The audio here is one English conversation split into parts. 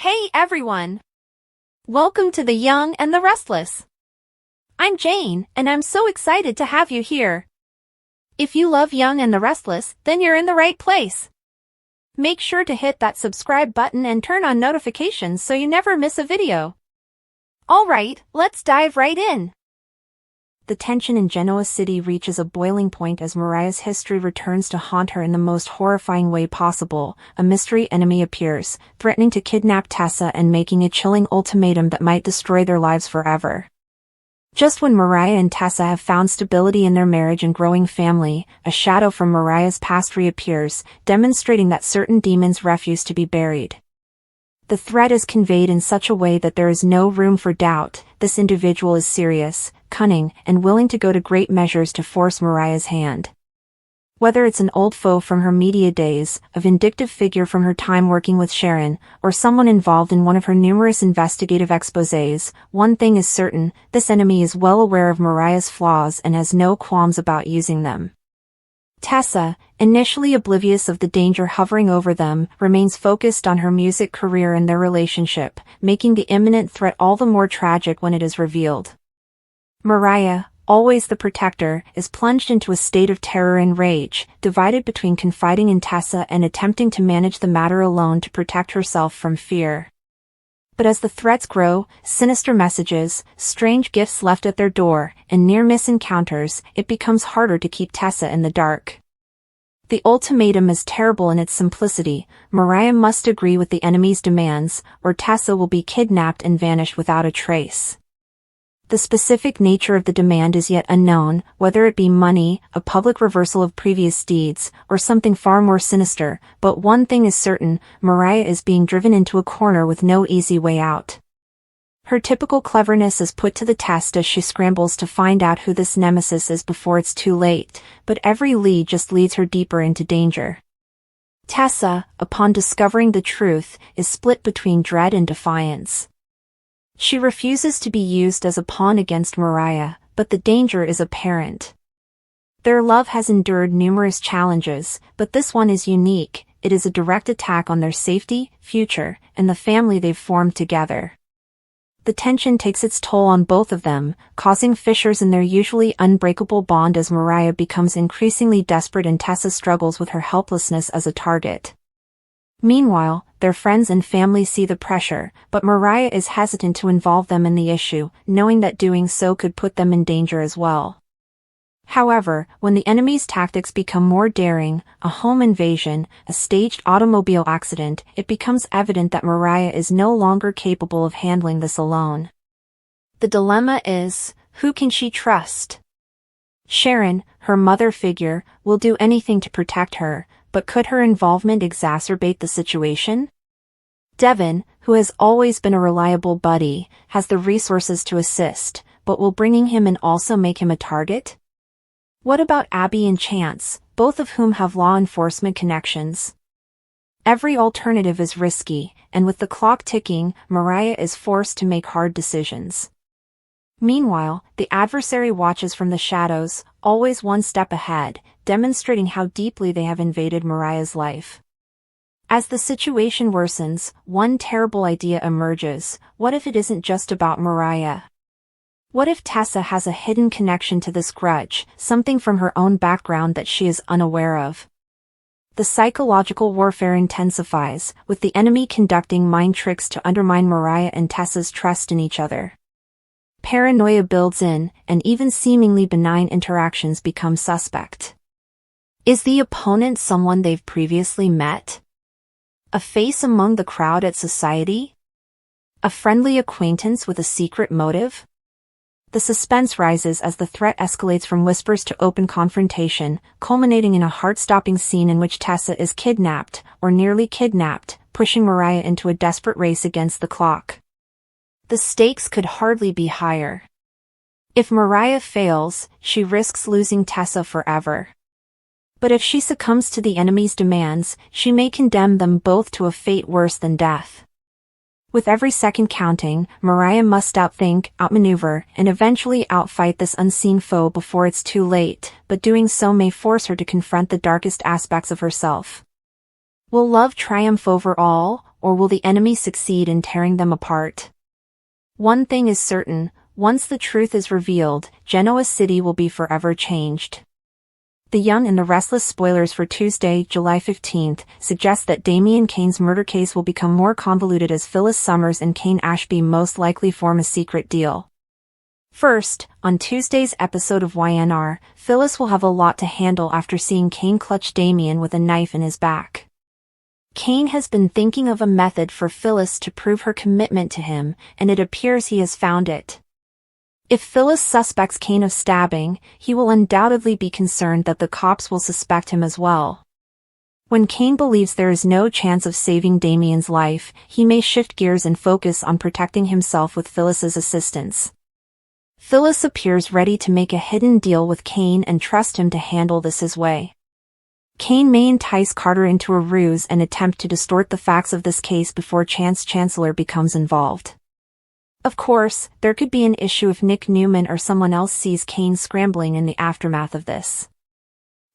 Hey everyone! Welcome to The Young and the Restless. I'm Jane, and I'm so excited to have you here. If you love Young and the Restless, then you're in the right place. Make sure to hit that subscribe button and turn on notifications so you never miss a video. Alright, let's dive right in. The tension in Genoa City reaches a boiling point as Mariah's history returns to haunt her in the most horrifying way possible. A mystery enemy appears, threatening to kidnap Tessa and making a chilling ultimatum that might destroy their lives forever. Just when Mariah and Tessa have found stability in their marriage and growing family, a shadow from Mariah's past reappears, demonstrating that certain demons refuse to be buried. The threat is conveyed in such a way that there is no room for doubt. This individual is serious, cunning, and willing to go to great measures to force Mariah's hand. Whether it's an old foe from her media days, a vindictive figure from her time working with Sharon, or someone involved in one of her numerous investigative exposés, one thing is certain: this enemy is well aware of Mariah's flaws and has no qualms about using them. Tessa, initially oblivious of the danger hovering over them, remains focused on her music career and their relationship, making the imminent threat all the more tragic when it is revealed. Mariah, always the protector, is plunged into a state of terror and rage, divided between confiding in Tessa and attempting to manage the matter alone to protect herself from fear. But as the threats grow, sinister messages, strange gifts left at their door, and near-miss encounters, it becomes harder to keep Tessa in the dark. The ultimatum is terrible in its simplicity: Mariah must agree with the enemy's demands, or Tessa will be kidnapped and vanish without a trace. The specific nature of the demand is yet unknown, whether it be money, a public reversal of previous deeds, or something far more sinister, but one thing is certain: Mariah is being driven into a corner with no easy way out. Her typical cleverness is put to the test as she scrambles to find out who this nemesis is before it's too late, but every lead just leads her deeper into danger. Tessa, upon discovering the truth, is split between dread and defiance. She refuses to be used as a pawn against Mariah, but the danger is apparent. Their love has endured numerous challenges, but this one is unique. It is a direct attack on their safety, future, and the family they've formed together. The tension takes its toll on both of them, causing fissures in their usually unbreakable bond as Mariah becomes increasingly desperate and Tessa struggles with her helplessness as a target. Meanwhile, their friends and family see the pressure, but Mariah is hesitant to involve them in the issue, knowing that doing so could put them in danger as well. However, when the enemy's tactics become more daring, a home invasion, a staged automobile accident, it becomes evident that Mariah is no longer capable of handling this alone. The dilemma is, who can she trust? Sharon, her mother figure, will do anything to protect her, but could her involvement exacerbate the situation? Devin, who has always been a reliable buddy, has the resources to assist, but will bringing him in also make him a target? What about Abby and Chance, both of whom have law enforcement connections? Every alternative is risky, and with the clock ticking, Mariah is forced to make hard decisions. Meanwhile, the adversary watches from the shadows, always one step ahead, demonstrating how deeply they have invaded Mariah's life. As the situation worsens, one terrible idea emerges: what if it isn't just about Mariah? What if Tessa has a hidden connection to this grudge, something from her own background that she is unaware of? The psychological warfare intensifies, with the enemy conducting mind tricks to undermine Mariah and Tessa's trust in each other. Paranoia builds in, and even seemingly benign interactions become suspect. Is the opponent someone they've previously met? A face among the crowd at society? A friendly acquaintance with a secret motive? The suspense rises as the threat escalates from whispers to open confrontation, culminating in a heart-stopping scene in which Tessa is kidnapped, or nearly kidnapped, pushing Mariah into a desperate race against the clock. The stakes could hardly be higher. If Mariah fails, she risks losing Tessa forever. But if she succumbs to the enemy's demands, she may condemn them both to a fate worse than death. With every second counting, Mariah must outthink, outmaneuver, and eventually outfight this unseen foe before it's too late, but doing so may force her to confront the darkest aspects of herself. Will love triumph over all, or will the enemy succeed in tearing them apart? One thing is certain, once the truth is revealed, Genoa City will be forever changed. The Young and the Restless spoilers for Tuesday, July 15th, suggest that Damian Kane's murder case will become more convoluted as Phyllis Summers and Kane Ashby most likely form a secret deal. First, on Tuesday's episode of YNR, Phyllis will have a lot to handle after seeing Kane clutch Damian with a knife in his back. Kane has been thinking of a method for Phyllis to prove her commitment to him, and it appears he has found it. If Phyllis suspects Kane of stabbing, he will undoubtedly be concerned that the cops will suspect him as well. When Kane believes there is no chance of saving Damian's life, he may shift gears and focus on protecting himself with Phyllis's assistance. Phyllis appears ready to make a hidden deal with Kane and trust him to handle this his way. Kane may entice Carter into a ruse and attempt to distort the facts of this case before Chance Chancellor becomes involved. Of course, there could be an issue if Nick Newman or someone else sees Kane scrambling in the aftermath of this.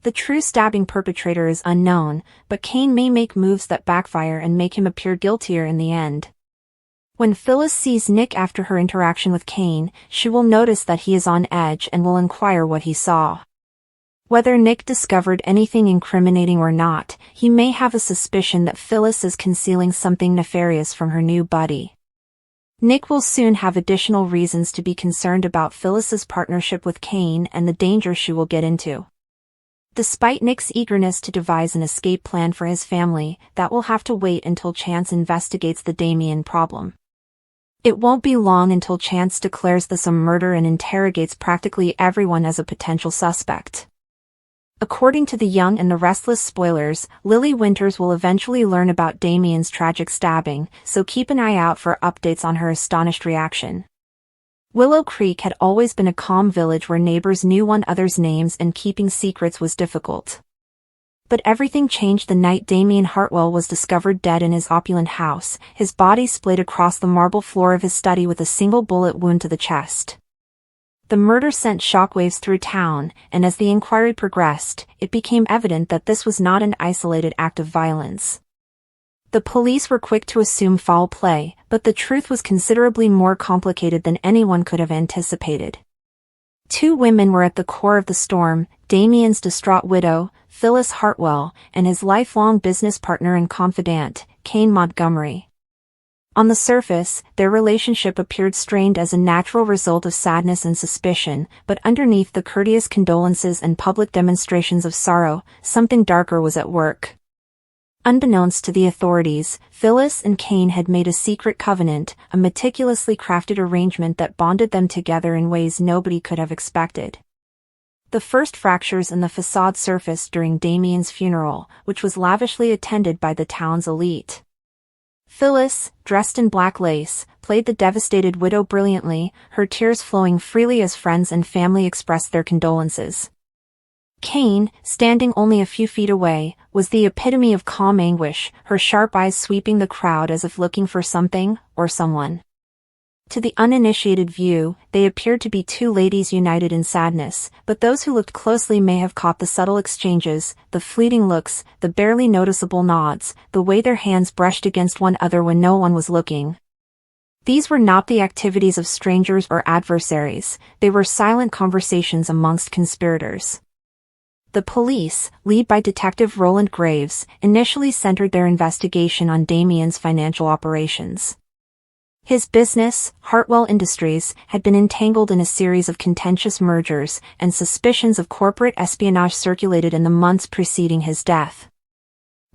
The true stabbing perpetrator is unknown, but Kane may make moves that backfire and make him appear guiltier in the end. When Phyllis sees Nick after her interaction with Kane, she will notice that he is on edge and will inquire what he saw. Whether Nick discovered anything incriminating or not, he may have a suspicion that Phyllis is concealing something nefarious from her new buddy. Nick will soon have additional reasons to be concerned about Phyllis's partnership with Kane and the danger she will get into. Despite Nick's eagerness to devise an escape plan for his family, that will have to wait until Chance investigates the Damian problem. It won't be long until Chance declares this a murder and interrogates practically everyone as a potential suspect. According to the Young and the Restless spoilers, Lily Winters will eventually learn about Damian's tragic stabbing, so keep an eye out for updates on her astonished reaction. Willow Creek had always been a calm village where neighbors knew one another's names and keeping secrets was difficult. But everything changed the night Damian Hartwell was discovered dead in his opulent house, his body splayed across the marble floor of his study with a single bullet wound to the chest. The murder sent shockwaves through town, and as the inquiry progressed, it became evident that this was not an isolated act of violence. The police were quick to assume foul play, but the truth was considerably more complicated than anyone could have anticipated. Two women were at the core of the storm: Damian's distraught widow, Phyllis Hartwell, and his lifelong business partner and confidant, Kane Montgomery. On the surface, their relationship appeared strained as a natural result of sadness and suspicion, but underneath the courteous condolences and public demonstrations of sorrow, something darker was at work. Unbeknownst to the authorities, Phyllis and Kane had made a secret covenant, a meticulously crafted arrangement that bonded them together in ways nobody could have expected. The first fractures in the facade surfaced during Damian's funeral, which was lavishly attended by the town's elite. Phyllis, dressed in black lace, played the devastated widow brilliantly, her tears flowing freely as friends and family expressed their condolences. Kane, standing only a few feet away, was the epitome of calm anguish, her sharp eyes sweeping the crowd as if looking for something, or someone. To the uninitiated view, they appeared to be two ladies united in sadness, but those who looked closely may have caught the subtle exchanges, the fleeting looks, the barely noticeable nods, the way their hands brushed against one another when no one was looking. These were not the activities of strangers or adversaries, they were silent conversations amongst conspirators. The police, led by Detective Roland Graves, initially centered their investigation on Damian's financial operations. His business, Hartwell Industries, had been entangled in a series of contentious mergers, and suspicions of corporate espionage circulated in the months preceding his death.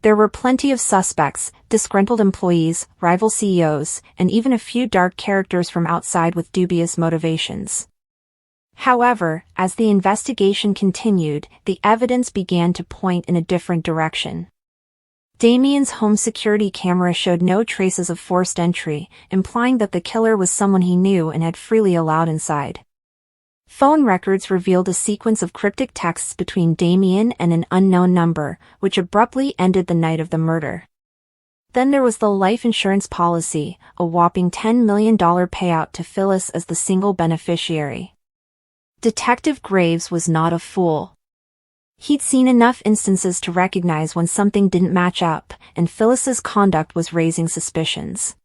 There were plenty of suspects, disgruntled employees, rival CEOs, and even a few dark characters from outside with dubious motivations. However, as the investigation continued, the evidence began to point in a different direction. Damian's home security camera showed no traces of forced entry, implying that the killer was someone he knew and had freely allowed inside. Phone records revealed a sequence of cryptic texts between Damian and an unknown number, which abruptly ended the night of the murder. Then there was the life insurance policy, a whopping $10 million payout to Phyllis as the single beneficiary. Detective Graves was not a fool. He'd seen enough instances to recognize when something didn't match up, and Phyllis's conduct was raising suspicions.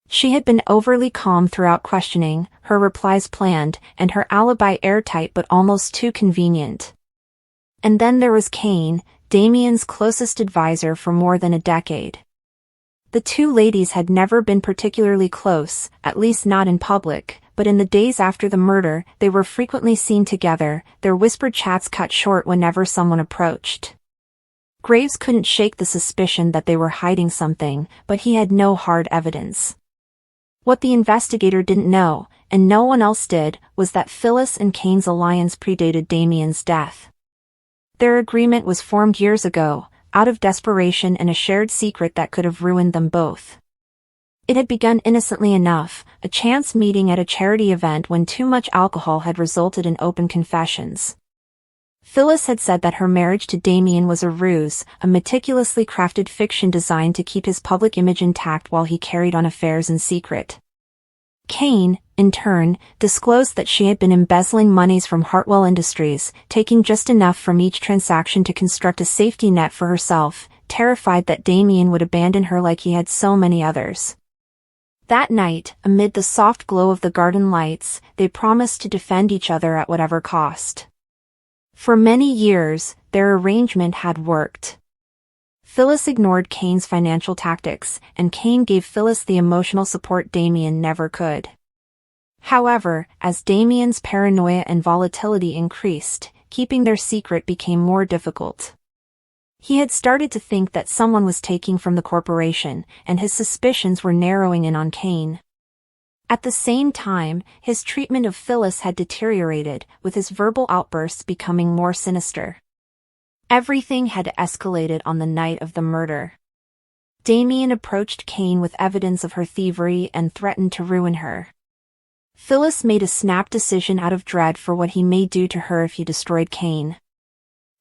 She had been overly calm throughout questioning, her replies planned, and her alibi airtight but almost too convenient. And then there was Kane, Damien's closest advisor for more than a decade. The two ladies had never been particularly close, at least not in public, but in the days after the murder, they were frequently seen together, their whispered chats cut short whenever someone approached. Graves couldn't shake the suspicion that they were hiding something, but he had no hard evidence. What the investigator didn't know, and no one else did, was that Phyllis and Kane's alliance predated Damien's death. Their agreement was formed years ago, out of desperation and a shared secret that could have ruined them both. It had begun innocently enough, a chance meeting at a charity event when too much alcohol had resulted in open confessions. Phyllis had said that her marriage to Damien was a ruse, a meticulously crafted fiction designed to keep his public image intact while he carried on affairs in secret. Kane, in turn, disclosed that she had been embezzling monies from Hartwell Industries, taking just enough from each transaction to construct a safety net for herself, terrified that Damien would abandon her like he had so many others. That night, amid the soft glow of the garden lights, they promised to defend each other at whatever cost. For many years, their arrangement had worked. Phyllis ignored Kane's financial tactics, and Kane gave Phyllis the emotional support Damien never could. However, as Damien's paranoia and volatility increased, keeping their secret became more difficult. He had started to think that someone was taking from the corporation, and his suspicions were narrowing in on Kane. At the same time, his treatment of Phyllis had deteriorated, with his verbal outbursts becoming more sinister. Everything had escalated on the night of the murder. Damien approached Kane with evidence of her thievery and threatened to ruin her. Phyllis made a snap decision out of dread for what he may do to her if he destroyed Kane.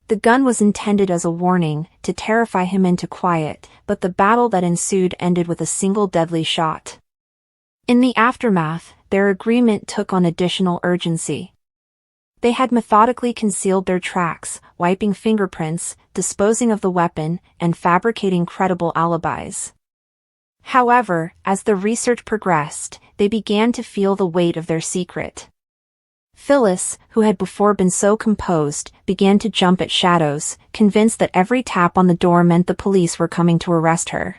The gun was intended as a warning, to terrify him into quiet, but the battle that ensued ended with a single deadly shot. In the aftermath, their agreement took on additional urgency. They had methodically concealed their tracks, wiping fingerprints, disposing of the weapon, and fabricating credible alibis. However, as the research progressed, they began to feel the weight of their secret. Phyllis, who had before been so composed, began to jump at shadows, convinced that every tap on the door meant the police were coming to arrest her.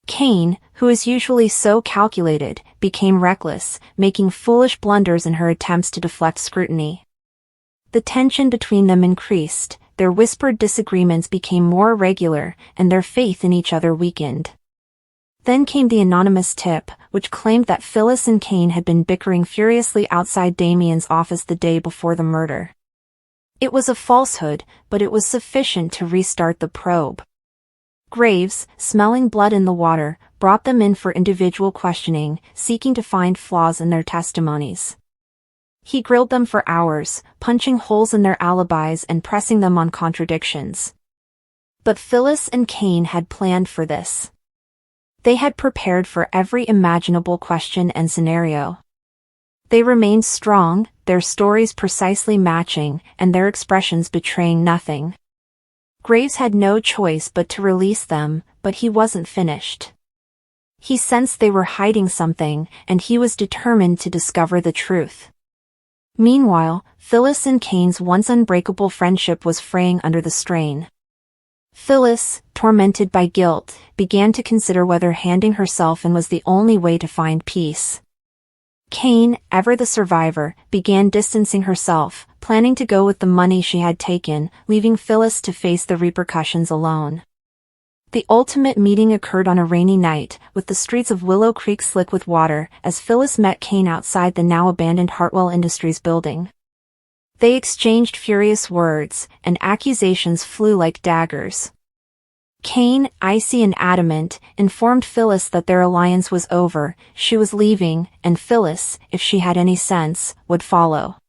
Kane, who is usually so calculated, became reckless, making foolish blunders in her attempts to deflect scrutiny. The tension between them increased, their whispered disagreements became more regular, and their faith in each other weakened. Then came the anonymous tip, which claimed that Phyllis and Kane had been bickering furiously outside Damien's office the day before the murder. It was a falsehood, but it was sufficient to restart the probe. Graves, smelling blood in the water, brought them in for individual questioning, seeking to find flaws in their testimonies. He grilled them for hours, punching holes in their alibis and pressing them on contradictions. But Phyllis and Kane had planned for this. They had prepared for every imaginable question and scenario. They remained strong, their stories precisely matching, and their expressions betraying nothing. Graves had no choice but to release them, but he wasn't finished. He sensed they were hiding something, and he was determined to discover the truth. Meanwhile, Phyllis and Kane's once unbreakable friendship was fraying under the strain. Phyllis, tormented by guilt, began to consider whether handing herself in was the only way to find peace. Kane, ever the survivor, began distancing herself, planning to go with the money she had taken, leaving Phyllis to face the repercussions alone. The ultimate meeting occurred on a rainy night, with the streets of Willow Creek slick with water, as Phyllis met Kane outside the now-abandoned Hartwell Industries building. They exchanged furious words, and accusations flew like daggers. Kane, icy and adamant, informed Phyllis that their alliance was over, she was leaving, and Phyllis, if she had any sense, would follow.